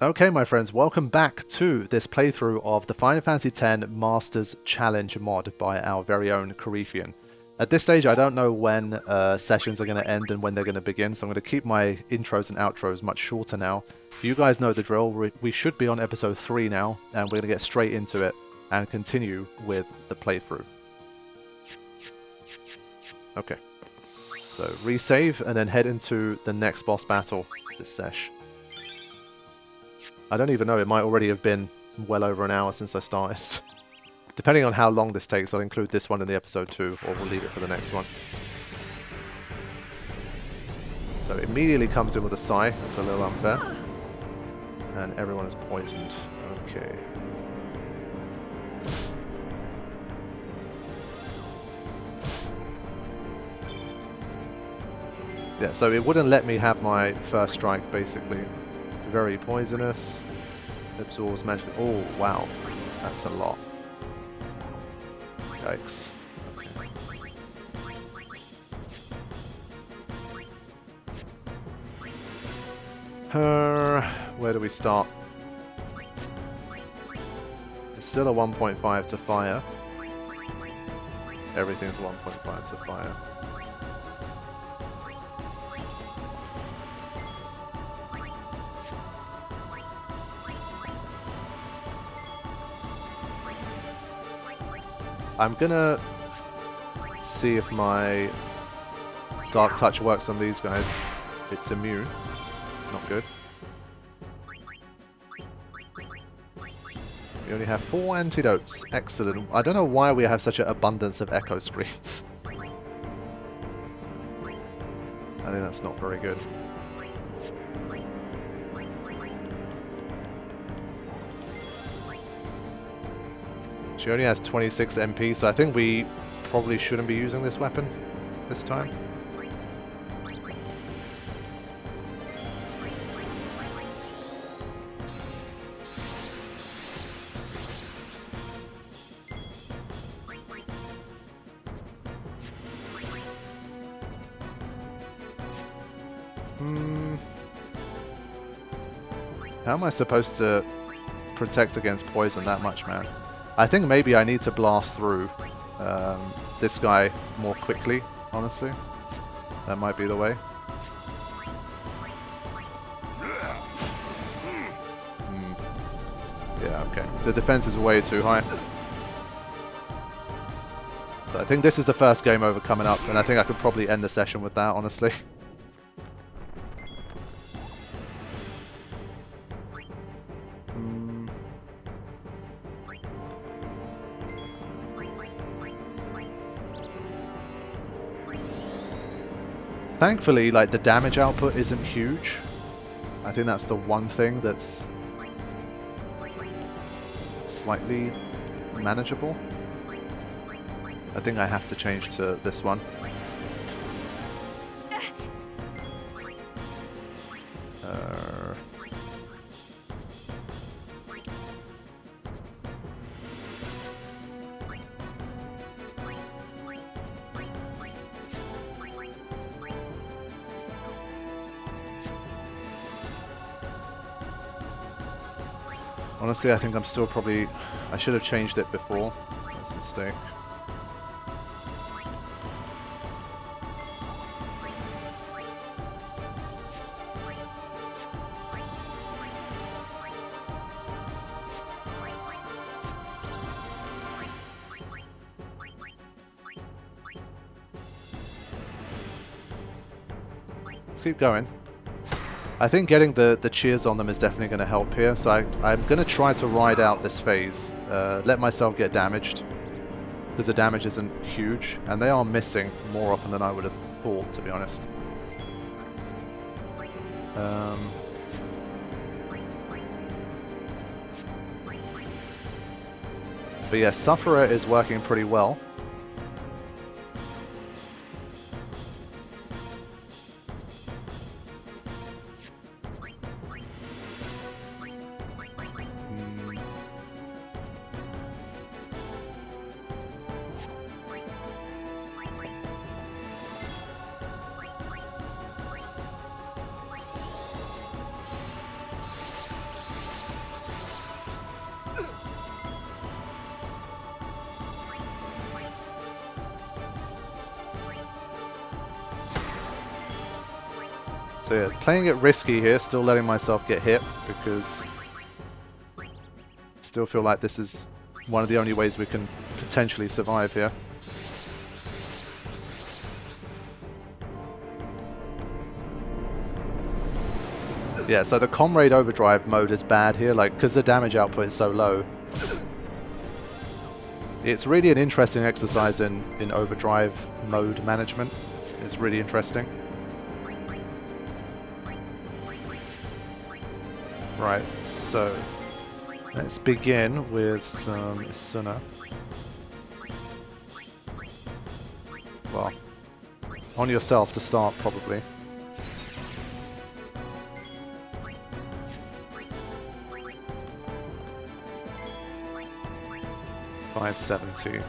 Okay, my friends, welcome back to this playthrough of the Final Fantasy X Masters Challenge mod by our very own Karifean. At this stage, I don't know when sessions are going to end and when they're going to begin, so I'm going to keep my intros and outros much shorter now. You guys know the drill. We should be on episode 3 now, and we're going to get straight into it and continue with the playthrough. Okay, so resave and then head into the next boss battle this sesh. I don't even know, it might already have been well over an hour since I started. Depending on how long this takes, I'll include this one in the episode too, or we'll leave it for the next one. So it immediately comes in with a sigh, that's a little unfair. And everyone is poisoned. Okay. Yeah, so it wouldn't let me have my first strike, basically. Very poisonous. Absorbs magic. Oh, wow. That's a lot. Yikes. Okay. Where do we start? It's still a 1.5 to fire. Everything's 1.5 to fire. I'm gonna see if my Dark Touch works on these guys. It's immune. Not good. We only have 4 antidotes. Excellent. I don't know why we have such an abundance of echo screens. I think that's not very good. She only has 26 MP, so I think we probably shouldn't be using this weapon this time. How am I supposed to protect against poison that much, man? I think maybe I need to blast through this guy more quickly, honestly. That might be the way. Yeah, okay. The defense is way too high. So I think this is the first game over coming up, and I think I could probably end the session with that, honestly. Thankfully, like, the damage output isn't huge. I think that's the one thing that's slightly manageable. I think I have to change to this one. Honestly, I think I'm still probably... I should have changed it before. That's a mistake. Let's keep going. I think getting the cheers on them is definitely going to help here, so I'm going to try to ride out this phase, let myself get damaged, because the damage isn't huge, and they are missing more often than I would have thought, to be honest. But yeah, Sufferer is working pretty well. So yeah, playing it risky here, still letting myself get hit, because I still feel like this is one of the only ways we can potentially survive here. Yeah, so the Comrade Overdrive mode is bad here, like, because the damage output is so low. It's really an interesting exercise in overdrive mode management. It's really interesting. Right, so let's begin with some Isuna. Well, on yourself to start, probably. $570.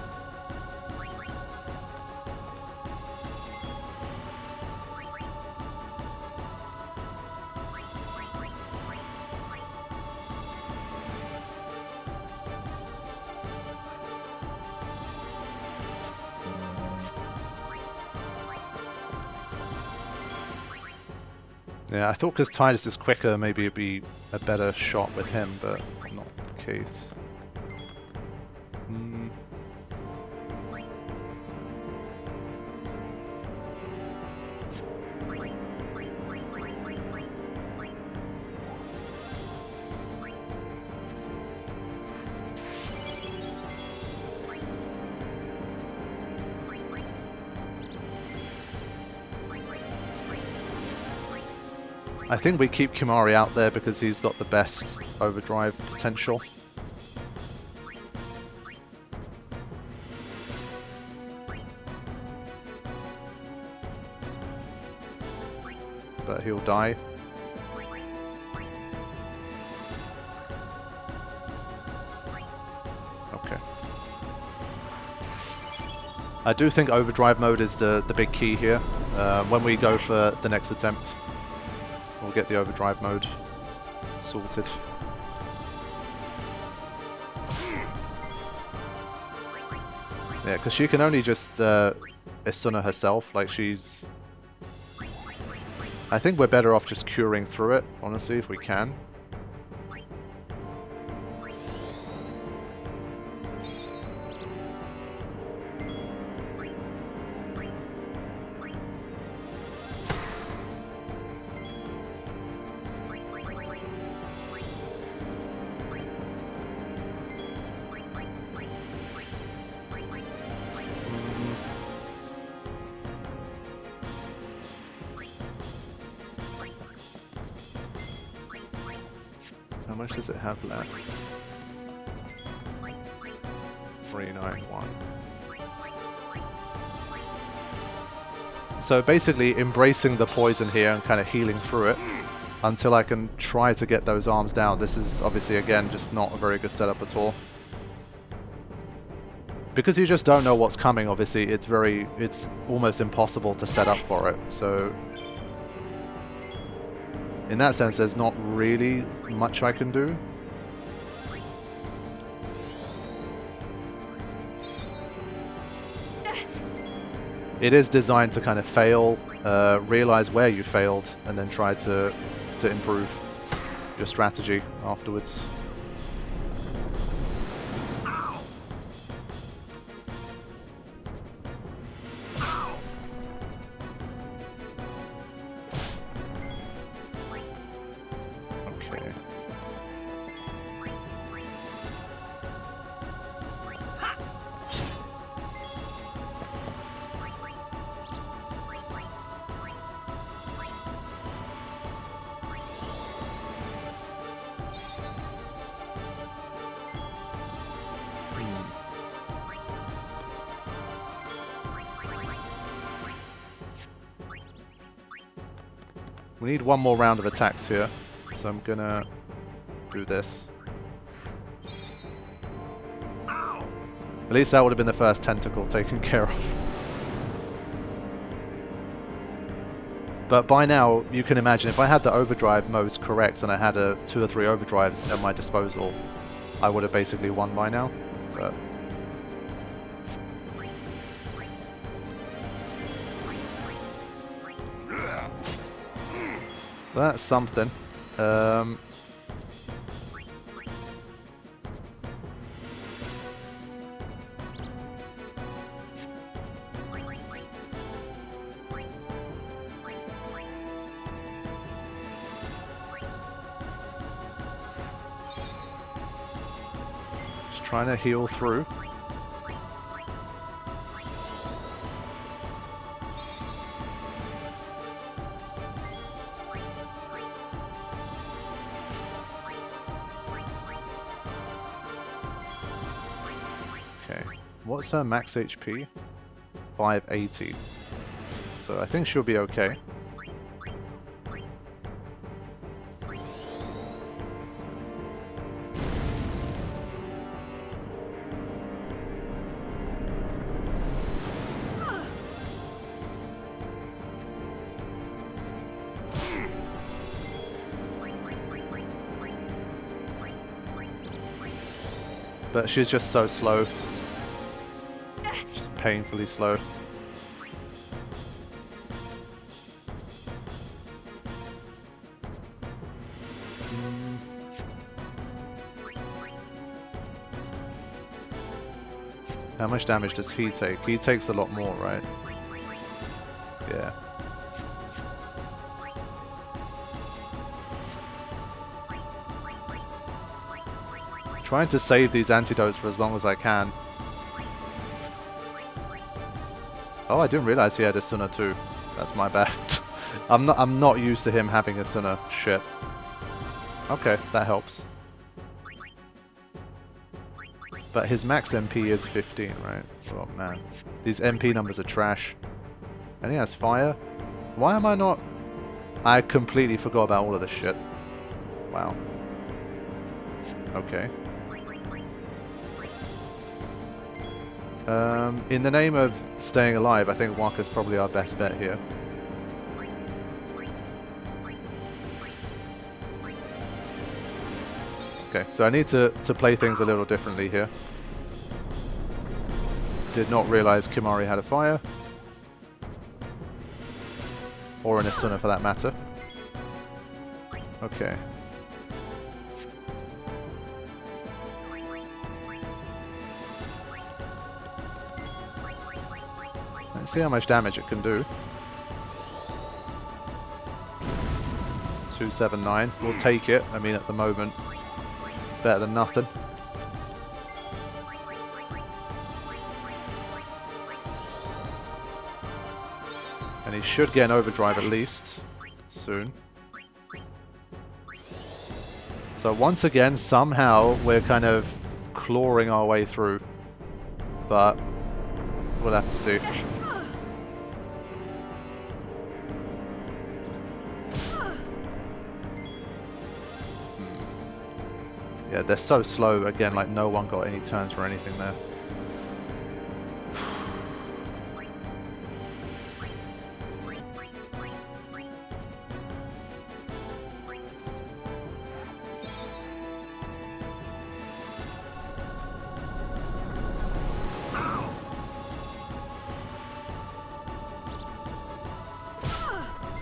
Yeah, I thought because Titus is quicker, maybe it'd be a better shot with him, but not the case. I think we keep Kimari out there because he's got the best overdrive potential. But he'll die. Okay. I do think overdrive mode is the big key here. When we go for the next attempt, we'll get the overdrive mode sorted. Yeah, because she can only just Isuna herself, like she's... I think we're better off just curing through it, honestly, if we can. How much does it have left? 391. So basically embracing the poison here and kind of healing through it until I can try to get those arms down. This is obviously, again, just not a very good setup at all. Because you just don't know what's coming, obviously, it's almost impossible to set up for it. So in that sense, there's not really much I can do. It is designed to kind of fail, realize where you failed, and then try to improve your strategy afterwards. We need one more round of attacks here, so I'm gonna do this. At least that would have been the first tentacle taken care of. But by now, you can imagine, if I had the overdrive modes correct and I had 2 or 3 overdrives at my disposal, I would have basically won by now. But That's something. Just trying to heal through. What's her max HP? 580. So I think she'll be okay. But she's just so slow. Painfully slow. How much damage does he take? He takes a lot more, right? Yeah. Trying to save these antidotes for as long as I can. Oh, I didn't realize he had a Suna too. That's my bad. I'm not used to him having a Suna. Shit. Okay, that helps. But his max MP is 15, right? Oh man. These MP numbers are trash. And he has fire? Why am I not... I completely forgot about all of this shit. Wow. Okay. In the name of staying alive, I think Waka's probably our best bet here. Okay, so I need to play things a little differently here. Did not realize Kimari had a fire. Or an Asuna for that matter. Okay. Let's see how much damage it can do. 279. We'll take it. I mean, at the moment, better than nothing. And he should get an overdrive at least soon. So once again, somehow we're kind of clawing our way through, but we'll have to see. Yeah, they're so slow. Again, like no one got any turns for anything there.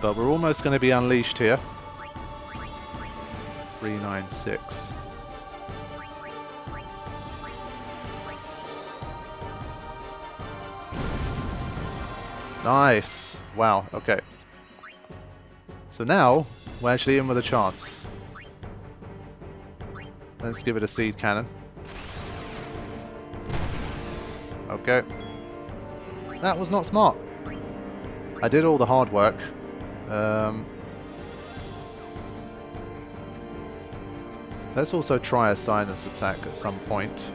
But we're almost going to be unleashed here. 396. Nice. Wow, okay. So now, we're actually in with a chance. Let's give it a seed cannon. Okay. That was not smart. I did all the hard work. Let's also try a silence attack at some point.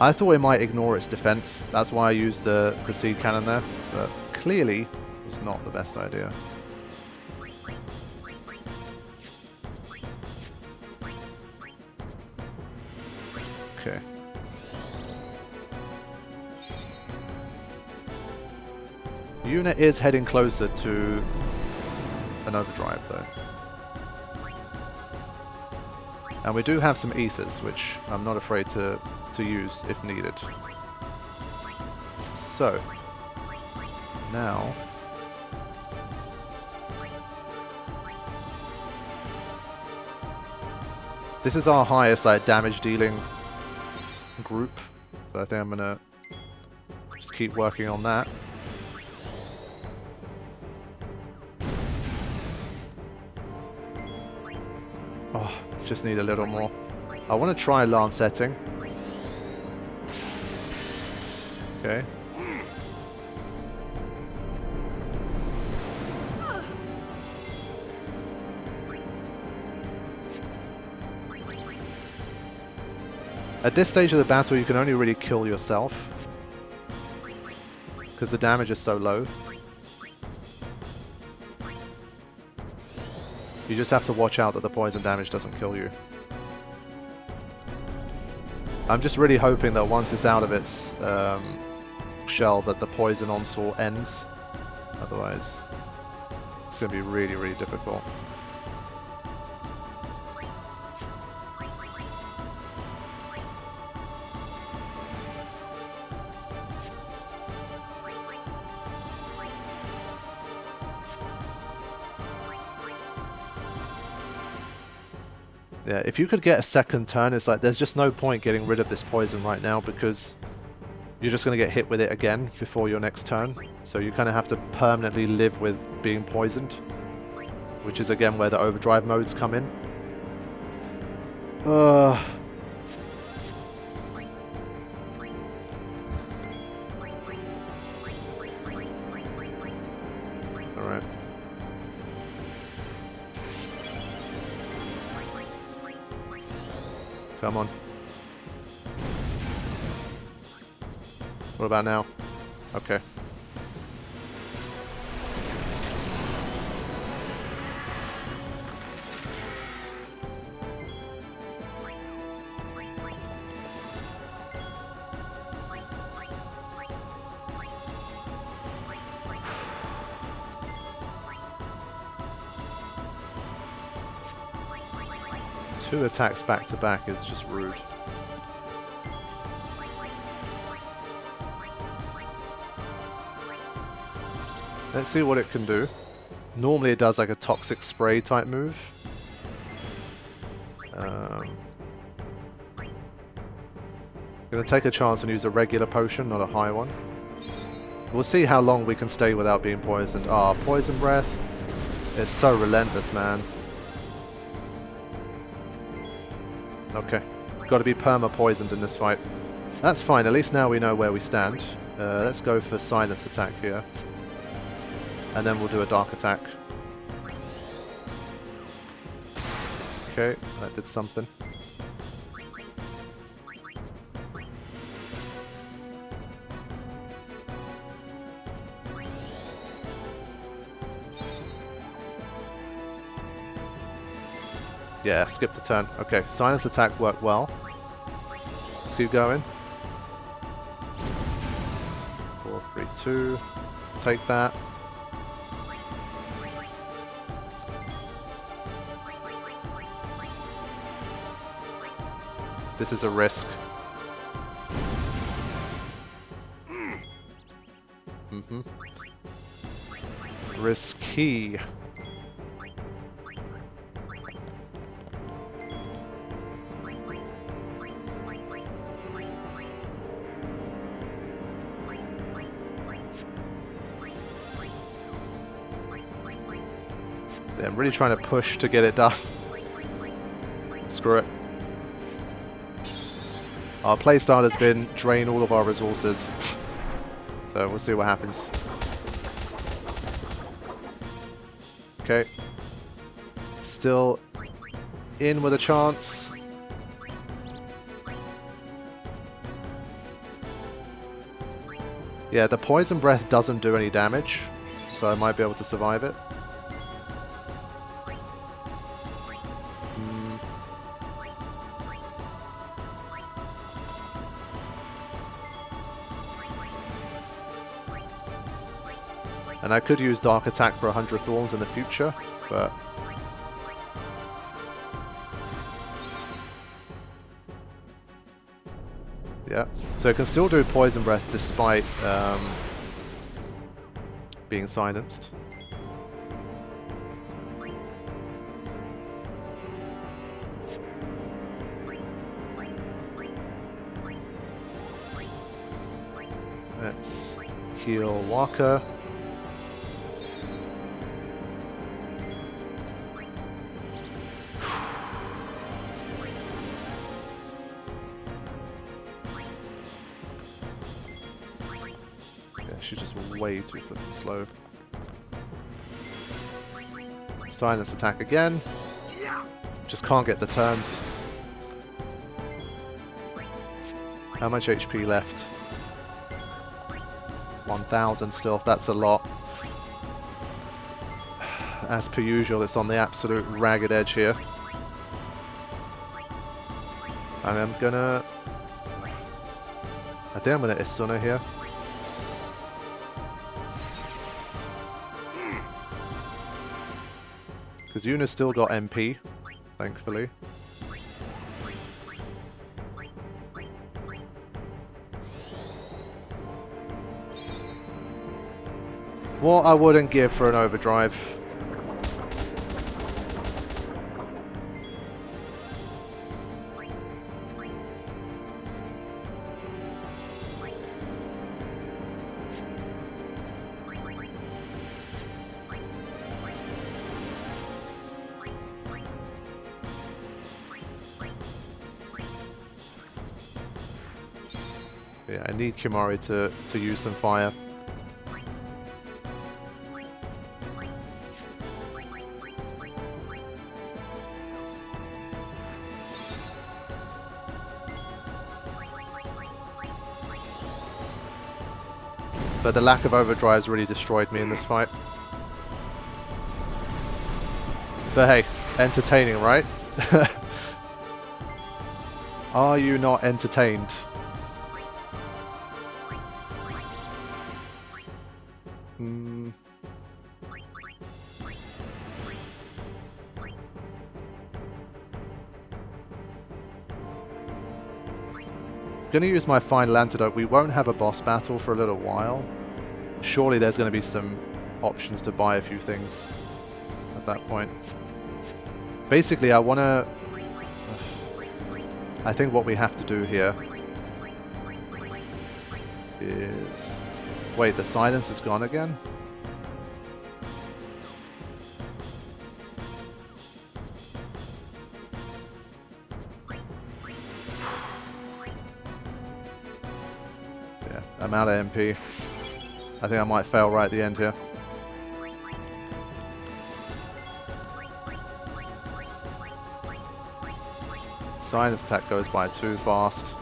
I thought it might ignore its defense. That's why I used the seed cannon there. But clearly, it was not the best idea. Okay. The unit is heading closer to an overdrive though. And we do have some ethers, which I'm not afraid to use if needed. So, now... This is our highest like damage dealing group, so I think I'm gonna just keep working on that. Oh, just need a little more. I want to try Lancetting. Okay. At this stage of the battle, you can only really kill yourself because the damage is so low. You just have to watch out that the poison damage doesn't kill you. I'm just really hoping that once it's out of its shell that the poison onslaught ends. Otherwise, it's going to be really, really difficult. Yeah, if you could get a second turn, it's like there's just no point getting rid of this poison right now because you're just going to get hit with it again before your next turn. So you kind of have to permanently live with being poisoned, which is again where the overdrive modes come in. Alright. Come on. What about now? Okay. Two attacks back to back is just rude. Let's see what it can do. Normally it does like a toxic spray type move. I'm going to take a chance and use a regular potion, not a high one. We'll see how long we can stay without being poisoned. Ah, poison breath. It's so relentless, man. Okay, got to be perma-poisoned in this fight. That's fine, at least now we know where we stand. Let's go for silence attack here. And then we'll do a dark attack. Okay, that did something. Yeah, skipped a turn. Okay, silence attack worked well. Let's keep going. 4, 3, 2. Take that. This is a risk. Risky. I'm really trying to push to get it done. Screw it. Our playstyle has been drain all of our resources. So we'll see what happens. Okay. Still in with a chance. Yeah, the poison breath doesn't do any damage, so I might be able to survive it. And I could use Dark Attack for 100 Thorns in the future, but... yeah, so it can still do Poison Breath despite being silenced. Let's heal Waka. She's just way too flippin' slow. Silence attack again. Just can't get the turns. How much HP left? 1,000 still. That's a lot. As per usual, it's on the absolute ragged edge here. I think I'm gonna Isuna here. Because Yuna's still got MP, thankfully. What I wouldn't give for an overdrive. Yeah, I need Kimari to use some fire. But the lack of overdrives really destroyed me in this fight. But hey, entertaining, right? Are you not entertained? I'm going to use my final antidote. We won't have a boss battle for a little while. Surely there's going to be some options to buy a few things at that point. Basically, I want to... I think what we have to do here is... Wait, the silence is gone again? I'm out of MP. I think I might fail right at the end here. Silence attack goes by too fast.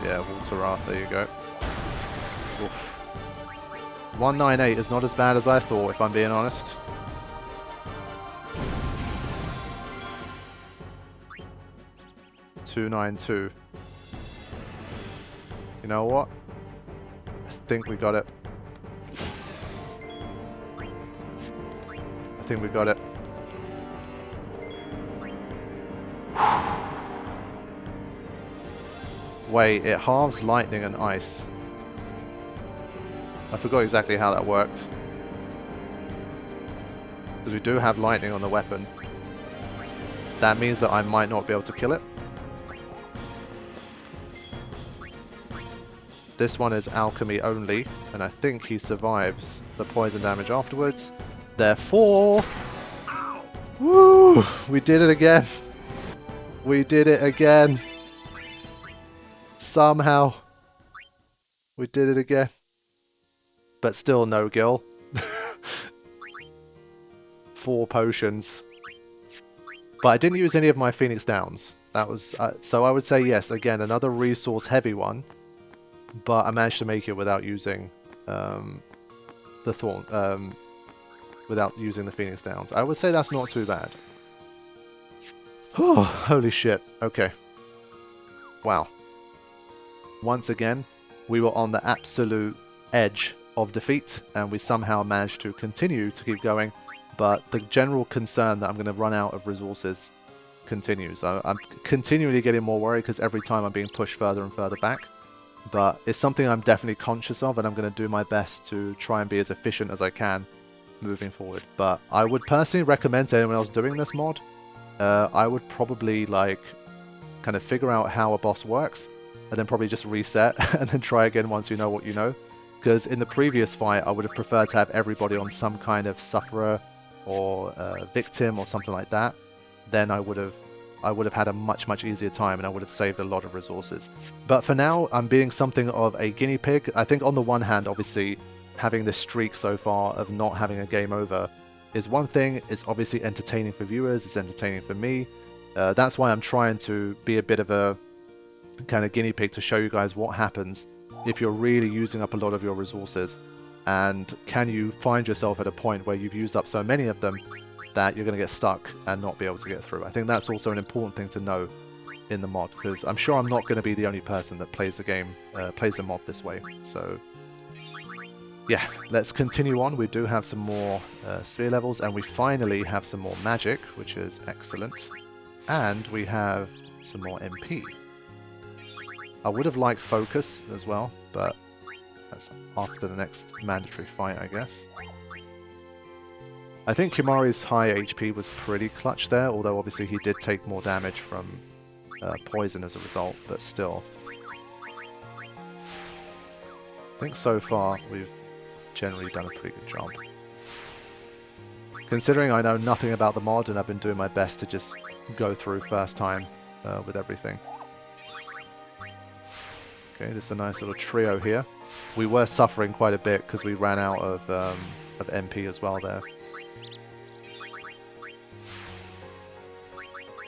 Yeah, Oblitzerator, there you go. Oof. 198 is not as bad as I thought, if I'm being honest. $292. You know what? I think we got it. I think we got it. Wait, it halves lightning and ice. I forgot exactly how that worked. Because we do have lightning on the weapon. That means that I might not be able to kill it. This one is alchemy only, and I think he survives the poison damage afterwards. Therefore... Woo! We did it again. We did it again. Somehow. We did it again. But still no Gil. 4 potions. But I didn't use any of my Phoenix Downs. That was... so I would say yes, again, another resource heavy one. But I managed to make it without using the Thorn, without using the Phoenix Downs. I would say that's not too bad. Oh, holy shit. Okay. Wow. Once again, we were on the absolute edge of defeat, and we somehow managed to continue to keep going. But the general concern that I'm going to run out of resources continues. I'm continually getting more worried because every time I'm being pushed further and further back. But it's something I'm definitely conscious of, and I'm going to do my best to try and be as efficient as I can moving forward. But I would personally recommend to anyone else doing this mod, I would probably like kind of figure out how a boss works, and then probably just reset and then try again once you know what you know. Because in the previous fight, I would have preferred to have everybody on some kind of sufferer or victim or something like that. Then I would have had a much easier time, and I would have saved a lot of resources. But for now, I'm being something of a guinea pig. I think on the one hand, obviously, having this streak so far of not having a game over is one thing. It's obviously entertaining for viewers, it's entertaining for me. That's why I'm trying to be a bit of a kind of guinea pig to show you guys what happens if you're really using up a lot of your resources, and can you find yourself at a point where you've used up so many of them that you're going to get stuck and not be able to get through. I think that's also an important thing to know in the mod, because I'm sure I'm not going to be the only person that plays the game, plays the mod this way. So yeah, let's continue on. We do have some more sphere levels, and we finally have some more magic, which is excellent. And we have some more MP. I would have liked focus as well, but that's after the next mandatory fight, I guess. I think Kimahri's high HP was pretty clutch there, although obviously he did take more damage from poison as a result, but still. I think so far we've generally done a pretty good job. Considering I know nothing about the mod, and I've been doing my best to just go through first time with everything. Okay, this is a nice little trio here. We were suffering quite a bit because we ran out of MP as well there.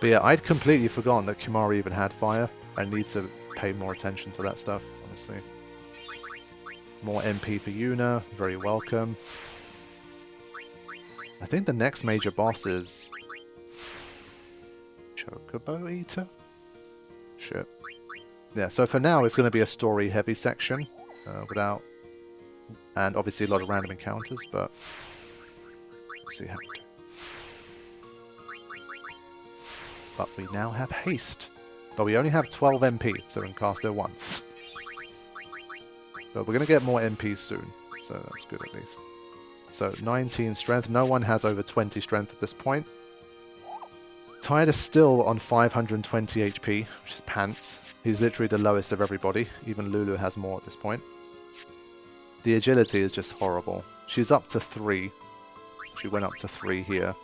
But yeah, I'd completely forgotten that Kimahri even had fire. I need to pay more attention to that stuff, honestly. More MP for Yuna, very welcome. I think the next major boss is Chocobo Eater? Shit. Yeah, so for now it's going to be a story-heavy section, without... And obviously a lot of random encounters, but... We'll see how we do. But we now have haste. But we only have 12 MP, so we can cast it once. But we're going to get more MP soon, so that's good at least. So 19 strength. No one has over 20 strength at this point. Tide is still on 520 HP, which is pants. He's literally the lowest of everybody. Even Lulu has more at this point. The agility is just horrible. She's up to 3. She went up to 3 here.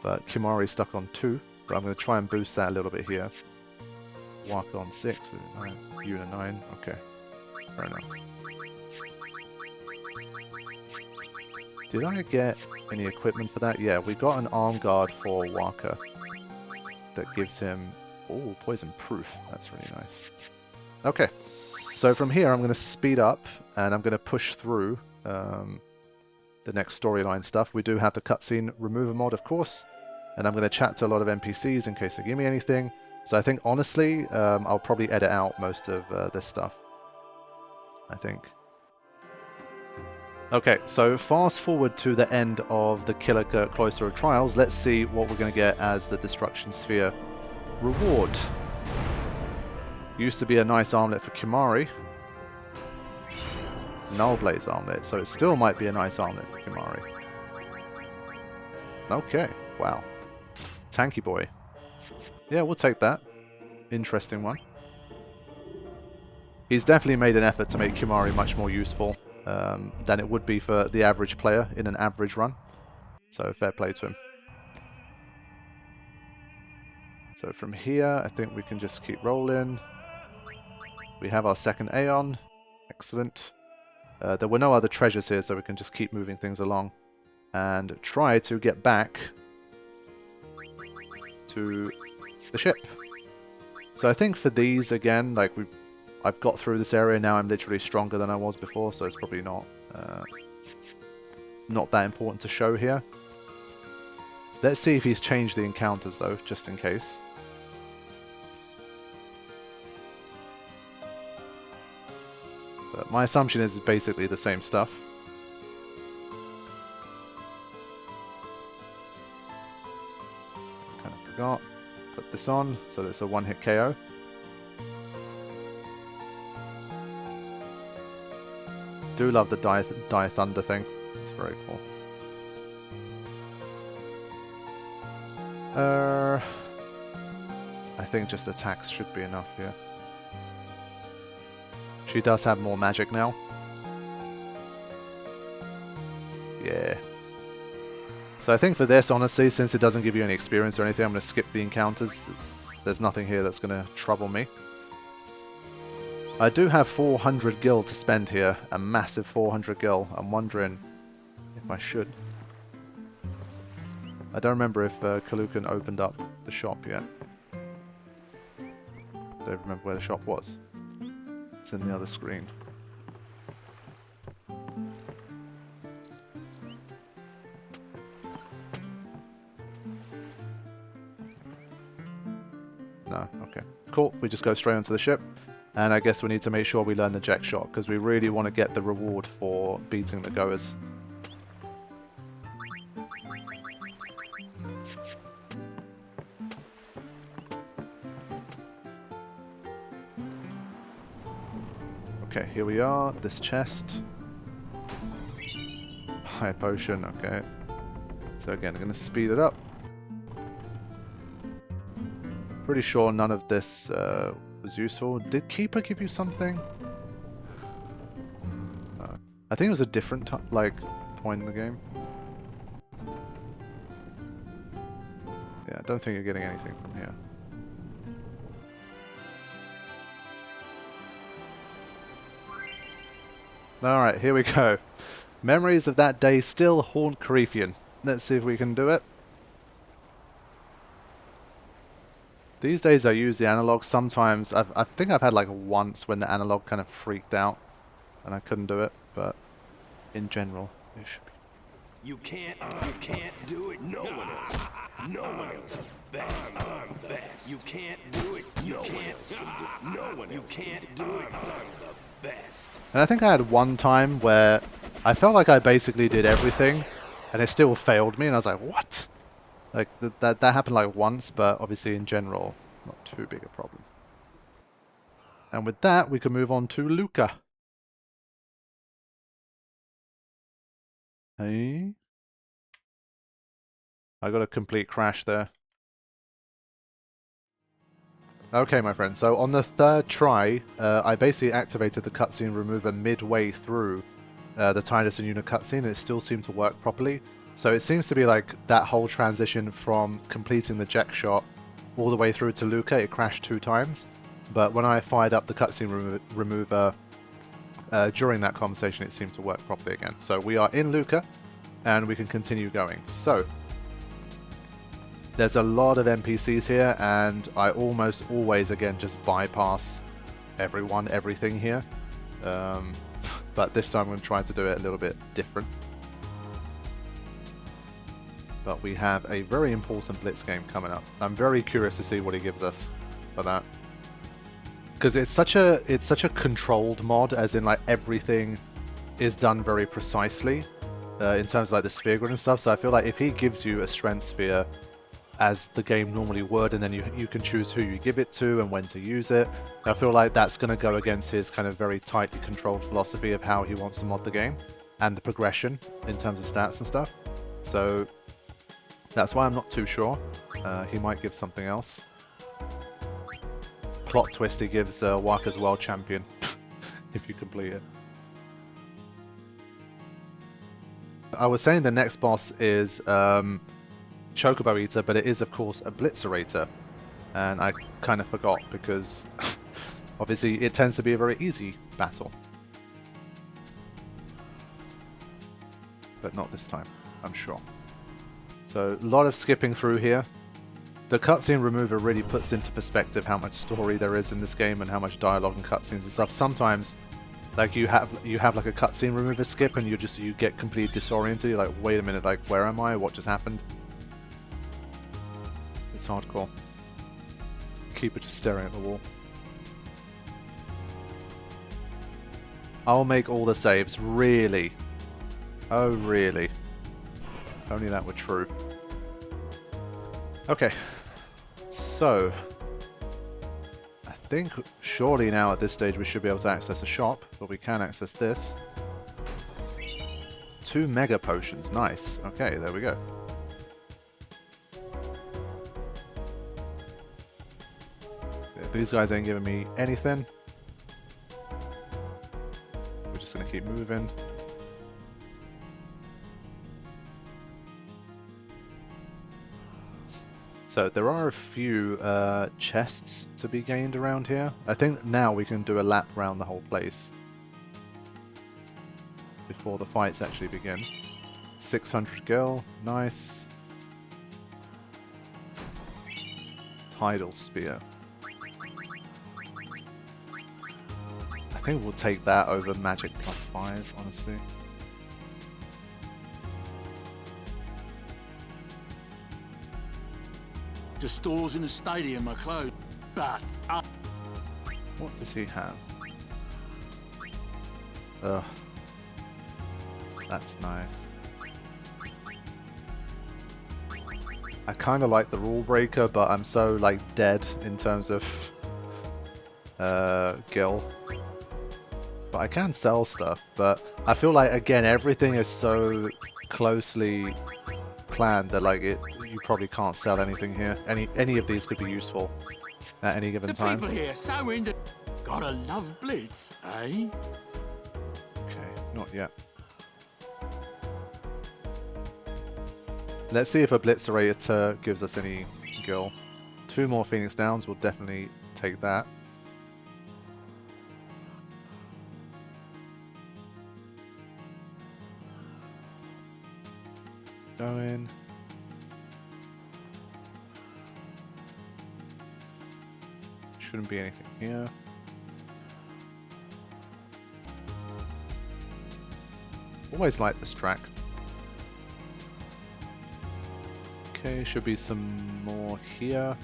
But Kimahri's stuck on 2. But I'm going to try and boost that a little bit here. Waka on 6. 9, Yuna 9. Okay. Fair enough. Did I get any equipment for that? Yeah, we got an arm guard for Waka. That gives him... Oh, poison proof. That's really nice. Okay. So from here, I'm going to speed up, and I'm going to push through the next storyline stuff. We do have the cutscene remover mod, of course, and I'm going to chat to a lot of NPCs in case they give me anything. So I think, honestly, I'll probably edit out most of this stuff. I think. Okay, so fast forward to the end of the Killer Cloister of Trials. Let's see what we're going to get as the Destruction Sphere reward. Used to be a nice armlet for Kimahri. Null Blaze armlet, so it still might be a nice armlet for Kimahri. Okay, wow. Tanky boy. Yeah, we'll take that. Interesting one. He's definitely made an effort to make Kimahri much more useful than it would be for the average player in an average run. So fair play to him. So from here, I think we can just keep rolling. We have our second Aeon. Excellent. There were no other treasures here, so we can just keep moving things along. And try to get back to the ship. So I think for these, again, like I've got through this area now. I'm literally stronger than I was before, so it's probably not that important to show here. Let's see if he's changed the encounters, though, just in case. But my assumption is basically the same stuff. Kind of forgot. Put this on, so it's a one-hit KO. Do love the Die Thunder thing. It's very cool. I think just attacks should be enough here. She does have more magic now. Yeah. So I think for this, honestly, since it doesn't give you any experience or anything, I'm going to skip the encounters. There's nothing here that's going to trouble me. I do have 400 gil to spend here. A massive 400 gil. I'm wondering if I should. I don't remember if Kalukan opened up the shop yet. I don't remember where the shop was. It's in the other screen. No, okay. Cool, we just go straight onto the ship. And I guess we need to make sure we learn the jet shot, because we really want to get the reward for beating the goers. Okay, here we are, this chest. High potion, okay. So again, I'm going to speed it up. Pretty sure none of this was useful. Did Keeper give you something? I think it was a different point in the game. Yeah, I don't think you're getting anything from here. Alright, here we go. Memories of that day still haunt Karifean. Let's see if we can do it. These days I use the analog. Sometimes, I think I've had like once when the analog kind of freaked out and I couldn't do it, but in general, it should be. You can't do it. No one else. No one else. Best. I'm the best. You can't do it. No one else can do it. No one else. You can't do it. I'm the best. And I think I had one time where I felt like I basically did everything and it still failed me and I was like, what? Like, that happened like once, but obviously in general, not too big a problem. And with that, we can move on to Luca. Hey? I got a complete crash there. Okay, my friend, so on the third try, I basically activated the cutscene remover midway through the Tidus and Una cutscene, and it still seemed to work properly. So it seems to be like that whole transition from completing the jet shot all the way through to Luca, it crashed 2 times. But when I fired up the cutscene remover during that conversation, it seemed to work properly again. So we are in Luca, and we can continue going. So there's a lot of NPCs here, and I almost always, again, just bypass everything here. But this time I'm going to try to do it a little bit different. But we have a very important Blitz game coming up. I'm very curious to see what he gives us for that. Because it's such a controlled mod, as in like everything is done very precisely in terms of like the sphere grid and stuff. So I feel like if he gives you a strength sphere as the game normally would, and then you can choose who you give it to and when to use it, I feel like that's going to go against his kind of very tightly controlled philosophy of how he wants to mod the game and the progression in terms of stats and stuff. So that's why I'm not too sure. He might give something else. Plot twist, he gives Waka's World Champion if you complete it. I was saying the next boss is Chocobo Eater, but it is of course Oblitzerator, and I kind of forgot because obviously it tends to be a very easy battle, but not this time, I'm sure. So a lot of skipping through here. The cutscene remover really puts into perspective how much story there is in this game and how much dialogue and cutscenes and stuff. Sometimes, like you have like a cutscene remover skip and you get completely disoriented. You're like, wait a minute, like where am I? What just happened? It's hardcore. Keep it just staring at the wall. I'll make all the saves. Really? Oh, really? Only that were true. Okay. So, I think surely now at this stage we should be able to access a shop, but we can access this. 2 mega potions, nice. Okay, there we go. These guys ain't giving me anything. We're just going to keep moving. So there are a few chests to be gained around here. I think now we can do a lap around the whole place before the fights actually begin. 600 gil, nice. Tidal spear. I think we'll take that over magic +5, honestly. The stores in the stadium are closed, but What does he have? Ugh. That's nice. I kind of like the rule breaker, but I'm so like dead in terms of gil. But I can sell stuff, but I feel like again everything is so closely planned that like you probably can't sell anything here. Any of these could be useful at any given the time. people here so into. Gotta love Blitz, eh? Okay, not yet. Let's see if Oblitzerator gives us any gil. 2 more Phoenix Downs will definitely take that. Going. Shouldn't be anything here. Always like this track. Okay, should be some more here.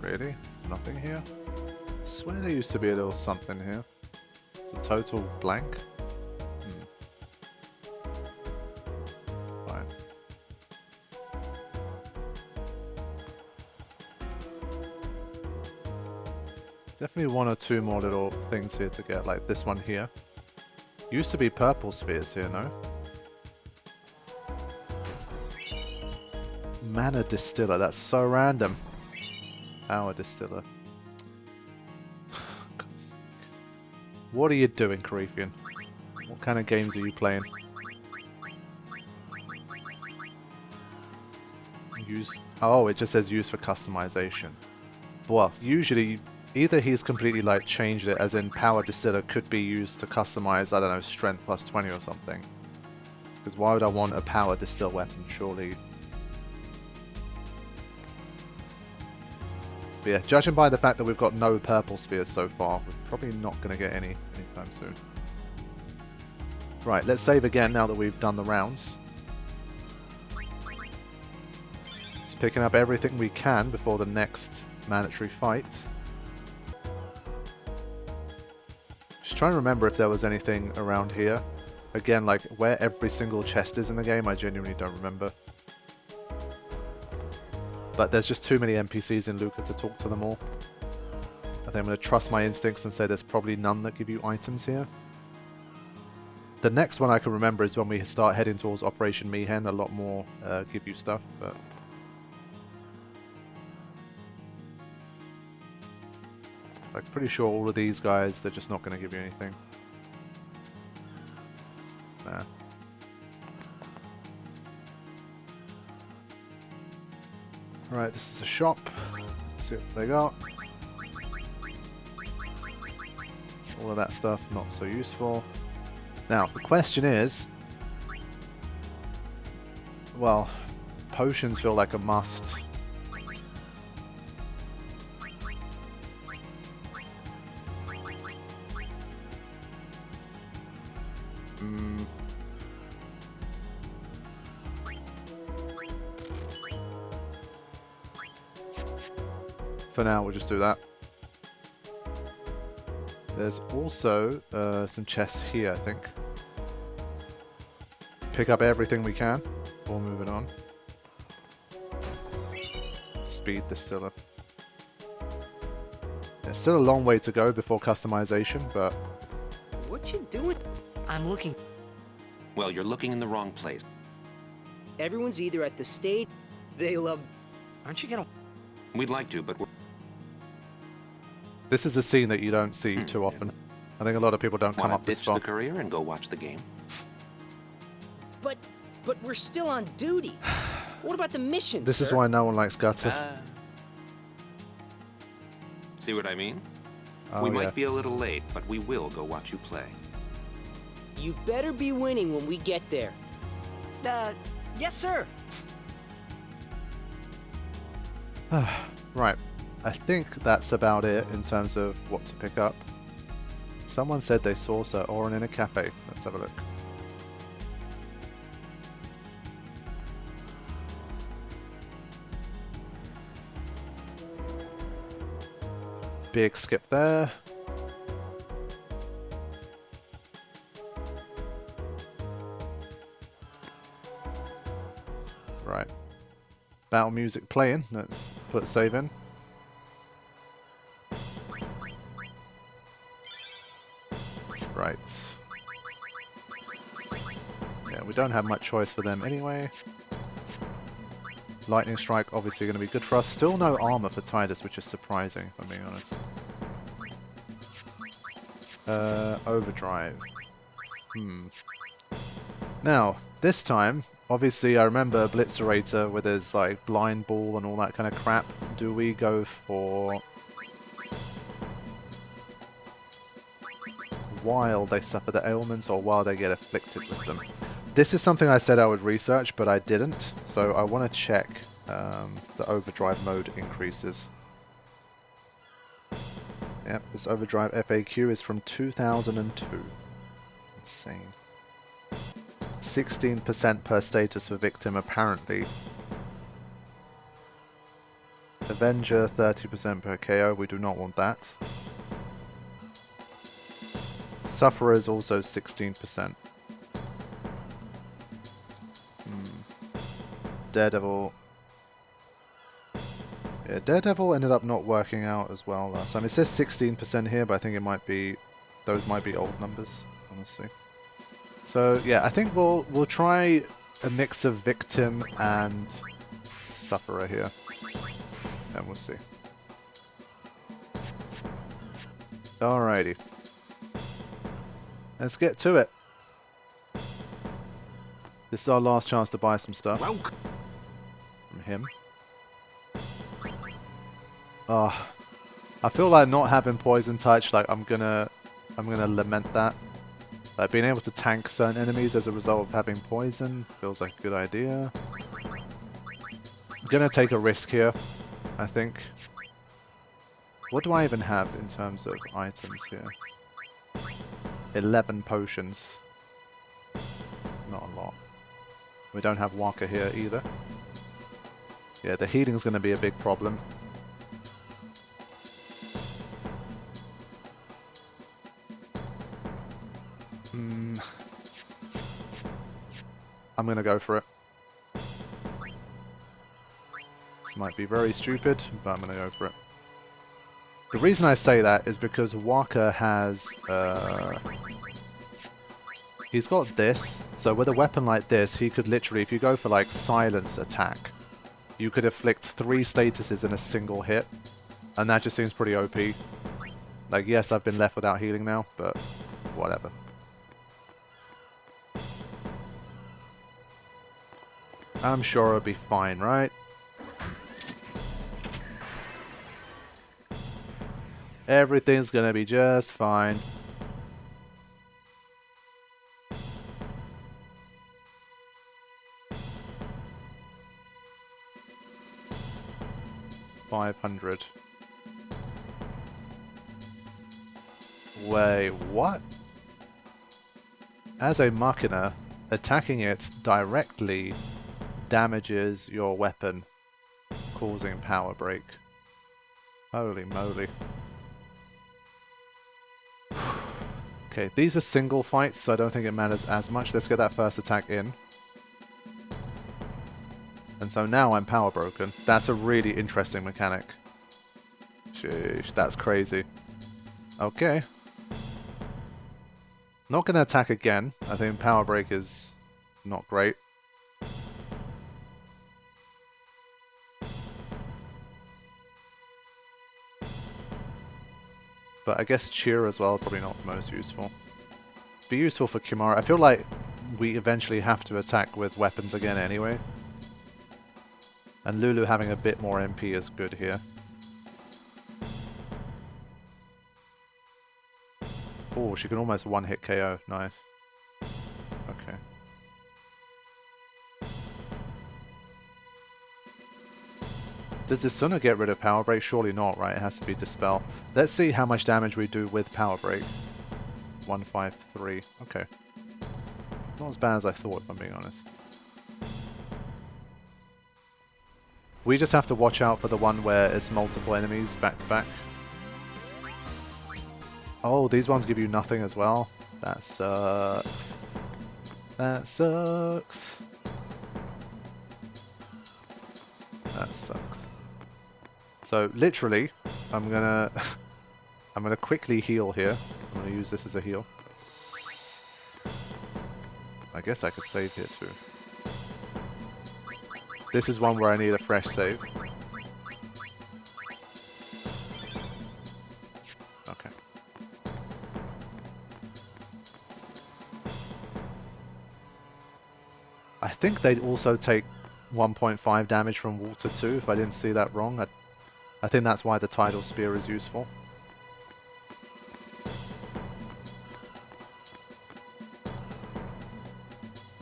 Really? Nothing here? I swear there used to be a little something here. It's a total blank. Fine. Definitely 1 or 2 more little things here to get, like this one here. Used to be purple spheres here, no? Mana Distiller, that's so random. Power Distiller. What are you doing, Karifean? What kind of games are you playing? Use. Oh, it just says use for customization. Well, usually either he's completely like changed it, as in Power Distiller could be used to customize, I don't know, strength +20 or something. Because why would I want a Power Distill weapon, surely? But yeah, judging by the fact that we've got no purple spheres so far, we're probably not going to get any anytime soon. Right, let's save again now that we've done the rounds. Just picking up everything we can before the next mandatory fight. Just trying to remember if there was anything around here. Again, like where every single chest is in the game, I genuinely don't remember. But there's just too many NPCs in Luca to talk to them all. I think I'm going to trust my instincts and say there's probably none that give you items here. The next one I can remember is when we start heading towards Operation Mi'ihen. A lot more give you stuff, but... I'm pretty sure all of these guys, they're just not going to give you anything. Nah. Right, this is a shop. Let's see what they got. All of that stuff, not so useful. Now, the question is... Well, potions feel like a must. For now, we'll just do that. There's also some chests here, I think. Pick up everything we can before moving on. Speed Distiller. There's still a long way to go before customization, but... What you doing? I'm looking. Well, you're looking in the wrong place. Everyone's either at the stage, they love... Aren't you gonna... We'd like to, but we're... This is a scene that you don't see too often. I think a lot of people don't come Want up to this ditch far. the courier and go watch the game? But we're still on duty. What about the mission, This sir? is why no one likes Gutter. See what I mean? Oh, we yeah. might be a little late, but we will go watch you play. You better be winning when we get there. Yes, sir. Right. I think that's about it in terms of what to pick up. Someone said they saw Sir Orin in a cafe. Let's have a look. Big skip there. Right. Battle music playing. Let's put save in. Right. Yeah, we don't have much choice for them anyway. Lightning Strike obviously going to be good for us. Still no armor for Tidus, which is surprising, if I'm being honest. Overdrive. Now, this time, obviously I remember Oblitzerator with his like blind ball and all that kind of crap. Do we go for while they suffer the ailments or while they get afflicted with them? This is something I said I would research, but I didn't. So I want to check the overdrive mode increases. Yep, this overdrive FAQ is from 2002. Insane. 16% per status for victim, apparently. Avenger, 30% per KO. We do not want that. Sufferers also 16%. Daredevil. Yeah, Daredevil ended up not working out as well last time. It says 16% here, but I think it might be, those might be old numbers, honestly. So yeah, I think we'll try a mix of victim and sufferer here, and we'll see. Alrighty, let's get to it. This is our last chance to buy some stuff from him. I feel like not having poison touch, like I'm gonna lament that. Like being able to tank certain enemies as a result of having poison feels like a good idea. I'm gonna take a risk here, I think. What do I even have in terms of items here? 11 potions. Not a lot. We don't have Waka here either. Yeah, the healing's gonna be a big problem. I'm gonna go for it. This might be very stupid, but I'm gonna go for it. The reason I say that is because Waka has... he's got this, so with a weapon like this, he could literally, if you go for like silence attack, you could afflict 3 statuses in a single hit, and that just seems pretty OP. Like, yes, I've been left without healing now, but whatever. I'm sure it'll be fine, right? Everything's gonna be just fine. $500. Wait, what? As a Machina, attacking it directly damages your weapon, causing power break. Holy moly. Okay, these are single fights, so I don't think it matters as much. Let's get that first attack in. And so now I'm power broken. That's a really interesting mechanic. Sheesh, that's crazy. Okay. Not going to attack again. I think power break is not great. but I guess Cheer as well, probably not the most useful. Be useful for Kimura. I feel like we eventually have to attack with weapons again anyway. And Lulu having a bit more MP is good here. Oh, she can almost one-hit KO. Nice. Okay. Does the Suna get rid of Power Break? Surely not, right? It has to be Dispel. Let's see how much damage we do with Power Break. 153. Okay. Not as bad as I thought, if I'm being honest. We just have to watch out for the one where it's multiple enemies back to back. Oh, these ones give you nothing as well. That sucks. That sucks. That sucks. So literally, I'm gonna quickly heal here. I'm gonna use this as a heal. I guess I could save here too. This is one where I need a fresh save. Okay. I think they'd also take 1.5 damage from water too, if I didn't see that wrong. I think that's why the Tidal Spear is useful.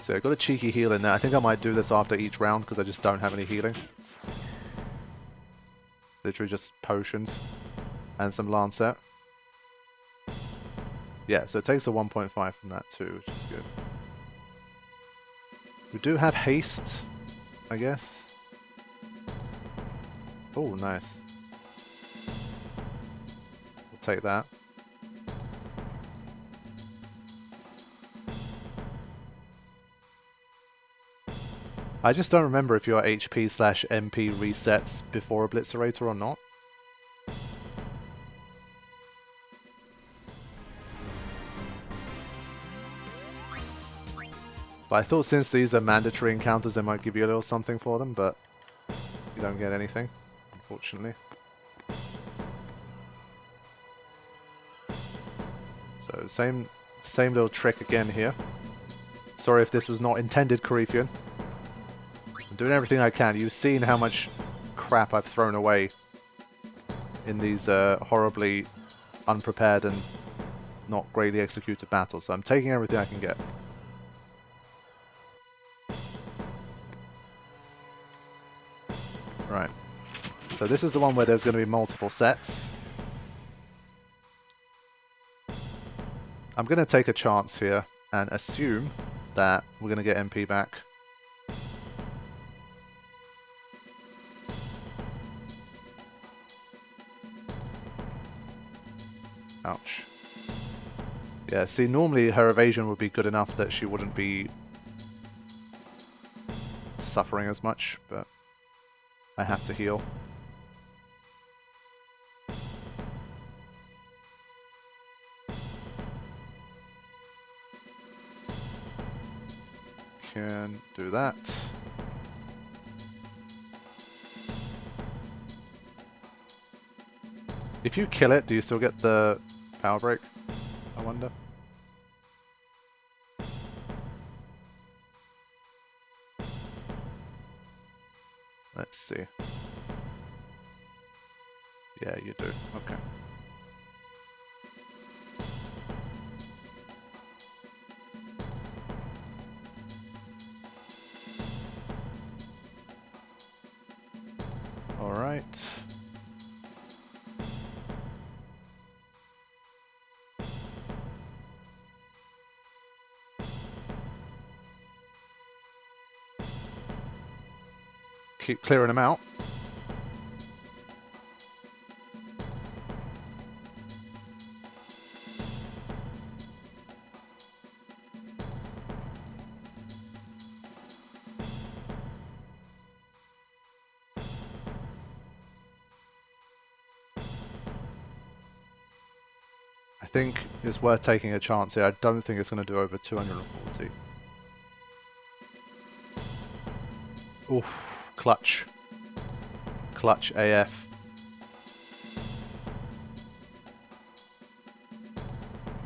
So I got a cheeky heal in there. I think I might do this after each round because I just don't have any healing. Literally just potions and some Lancet. Yeah, so it takes a 1.5 from that too, which is good. We do have haste, I guess. Oh, nice. We'll take that. I just don't remember if your HP/MP resets before Oblitzerator or not. But I thought since these are mandatory encounters, they might give you a little something for them, but you don't get anything, unfortunately. So same little trick again here. Sorry if this was not intended, Karifean. I'm doing everything I can. You've seen how much crap I've thrown away in these horribly unprepared and not greatly executed battles, so I'm taking everything I can get. Right. So this is the one where there's going to be multiple sets. I'm going to take a chance here and assume that we're going to get MP back. Ouch. Yeah, see, normally her evasion would be good enough that she wouldn't be suffering as much, but I have to heal. Can do that. If you kill it, do you still get the power break? I wonder. Let's see. Yeah, you do. Okay. All right. Keep clearing them out. I think it's worth taking a chance here. I don't think it's going to do over 240. Oof. Clutch. Clutch AF.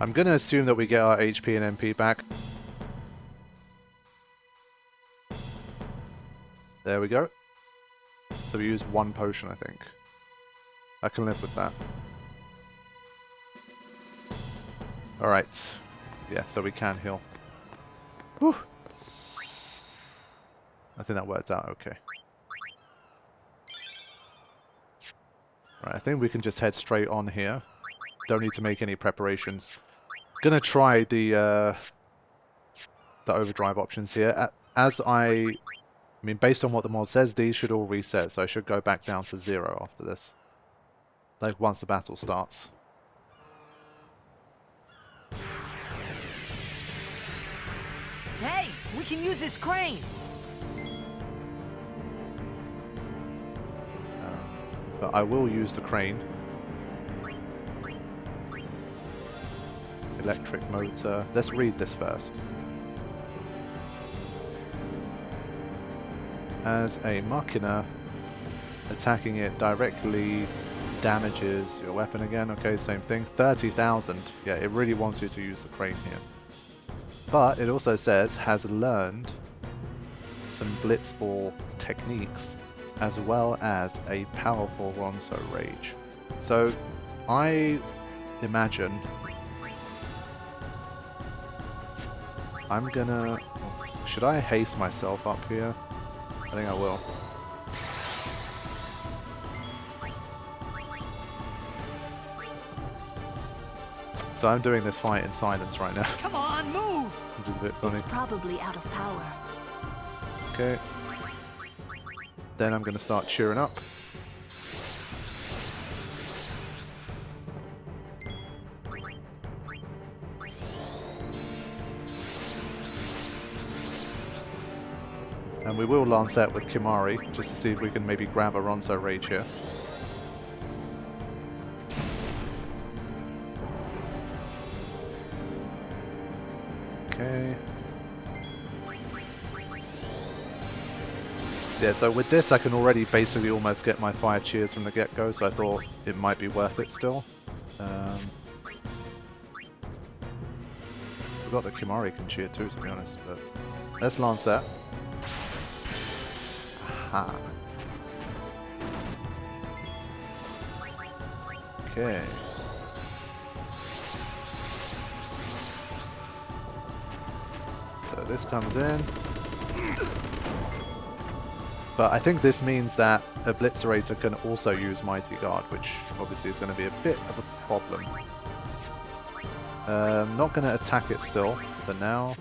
I'm going to assume that we get our HP and MP back. There we go. So we use 1 potion, I think. I can live with that. Alright. Yeah, so we can heal. Whew. I think that worked out okay. Right, I think we can just head straight on here. Don't need to make any preparations. Gonna try the overdrive options here. I mean, based on what the mod says, these should all reset, so I should go back down to 0 after this. Like, once the battle starts. Hey, we can use this crane. But I will use the crane. Electric motor. Let's read this first. As a machina, attacking it directly damages your weapon again. Okay, same thing. 30,000. Yeah, it really wants you to use the crane here. But it also says has learned some blitzball techniques as well as a powerful Ronso rage. So I imagine I'm gonna... Should I haste myself up here? I think I will. So I'm doing this fight in silence right now. Come on, move! Which is a bit funny. It's probably out of power. Okay. Then I'm going to start cheering up. And we will lancet with Kimari, just to see if we can maybe grab a Ronso Rage here. Okay. Yeah, so with this I can already basically almost get my 5 cheers from the get-go, so I thought it might be worth it still. Forgot that Kimari can cheer too, to be honest, but let's lancet. Aha. Okay. So this comes in. But I think this means that Oblitzerator can also use Mighty Guard, which obviously is going to be a bit of a problem. Not going to attack it still for now.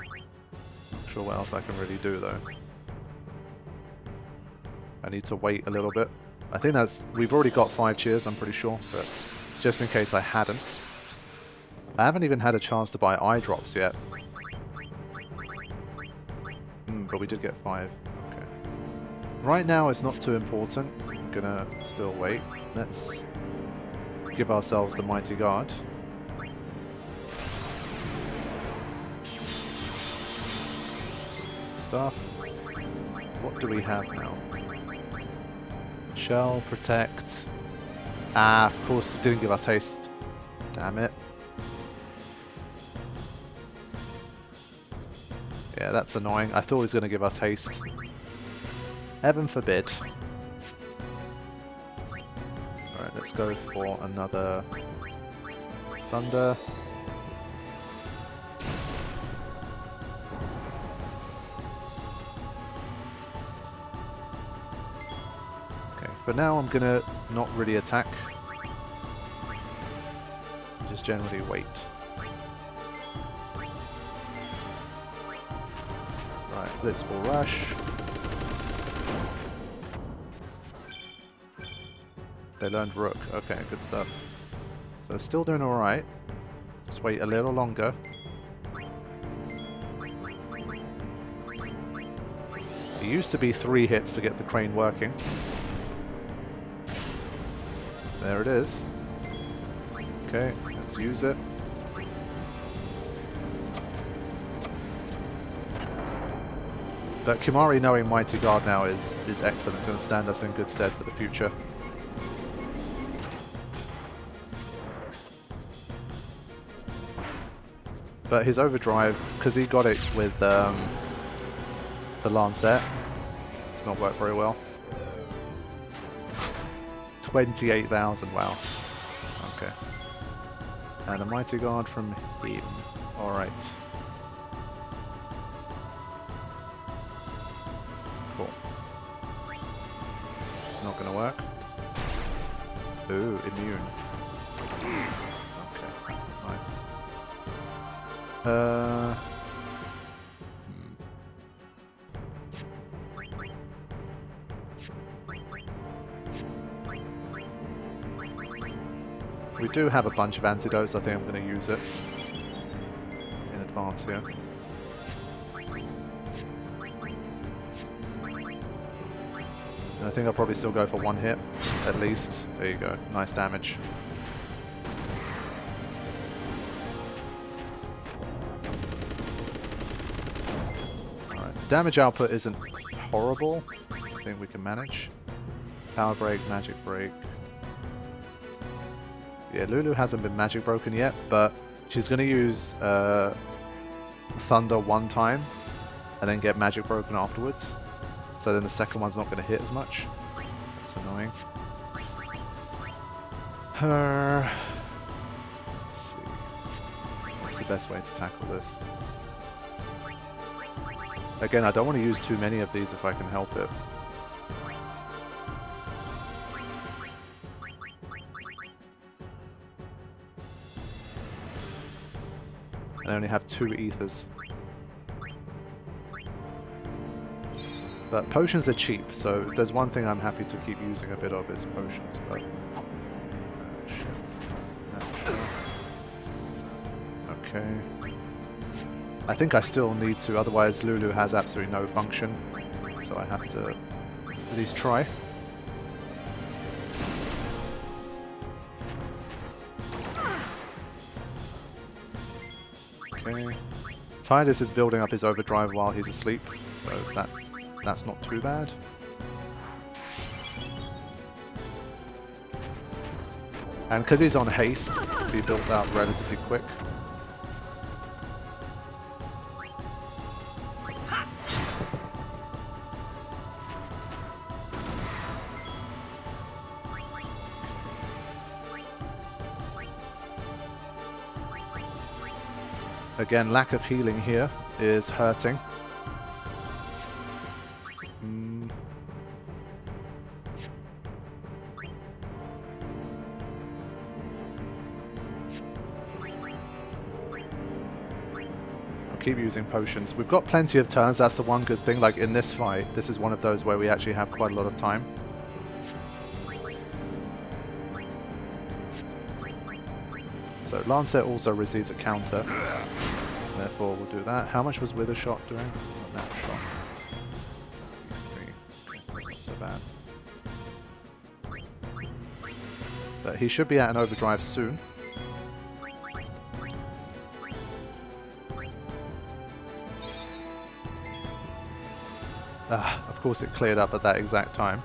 Not sure what else I can really do though. I need to wait a little bit. I think that's... We've already got 5 cheers, I'm pretty sure, but just in case I hadn't. I haven't even had a chance to buy eye drops yet. But we did get 5. Okay. Right now it's not too important. I'm gonna still wait. Let's give ourselves the Mighty Guard. Stuff. What do we have now? Shell, protect. Ah, of course it didn't give us haste. Damn it. Yeah, that's annoying. I thought he was going to give us haste. Heaven forbid. Alright, let's go for another thunder. Okay, for now I'm going to not really attack. Just generally wait. Blitzball Rush. They learned Rook. Okay, good stuff. So still doing alright. Just wait a little longer. It used to be 3 hits to get the crane working. There it is. Okay, let's use it. But Kimari knowing Mighty Guard now is excellent. It's going to stand us in good stead for the future. But his overdrive, because he got it with the Lancet, it's not worked very well. 28,000, wow. Okay. And a Mighty Guard from him. Alright. Cool. Not gonna work. Ooh, immune. Okay, that's not nice. We do have a bunch of antidotes. I think I'm going to use it in advance here. And I think I'll probably still go for one hit, at least. There you go. Nice damage. Alright. Damage output isn't horrible. I think we can manage. Power Break, Magic Break. Yeah, Lulu hasn't been magic broken yet, but she's going to use Thunder one time and then get magic broken afterwards. So then the second one's not going to hit as much. It's annoying. Let's see. What's the best way to tackle this? Again, I don't want to use too many of these if I can help it. I only have 2 ethers. But potions are cheap, so there's one thing I'm happy to keep using a bit of is potions, but... shit. Okay. I think I still need to, otherwise Lulu has absolutely no function, so I have to at least try. Okay. Tidus is building up his overdrive while he's asleep, so that's not too bad. And because he's on haste, he built that relatively quick. Again, lack of healing here is hurting. I'll keep using potions. We've got plenty of turns, that's the one good thing. Like in this fight, this is one of those where we actually have quite a lot of time. So Lancet also receives a counter. Therefore, we'll do that. How much was Wither Shot doing? Not that shot. 3. That's not so bad. But he should be at an overdrive soon. Of course it cleared up at that exact time.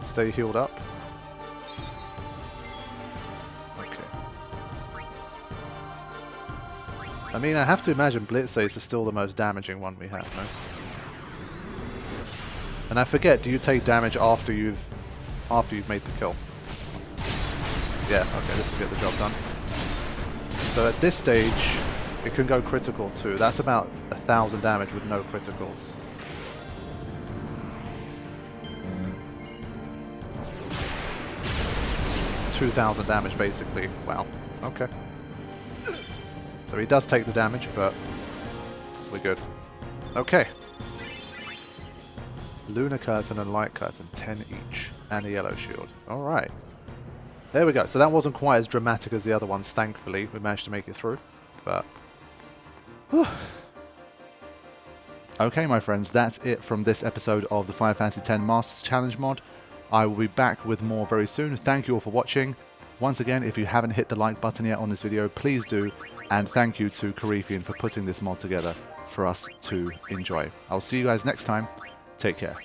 Stay healed up. Okay. I mean, I have to imagine Blitzace is still the most damaging one we have, no? And I forget, do you take damage after you've made the kill? Yeah, okay, this will get the job done. So at this stage, it can go critical too. That's about 1,000 damage with no criticals. 2,000 damage basically. Wow. Okay. So he does take the damage, but we're good. Okay. Lunar Curtain and Light Curtain, 10 each. And a yellow shield. Alright. There we go. So that wasn't quite as dramatic as the other ones, thankfully. We managed to make it through. But... whew. Okay, my friends, that's it from this episode of the Final Fantasy X Masters Challenge mod. I will be back with more very soon. Thank you all for watching. Once again, if you haven't hit the like button yet on this video, please do. And thank you to Karifean for putting this mod together for us to enjoy. I'll see you guys next time. Take care.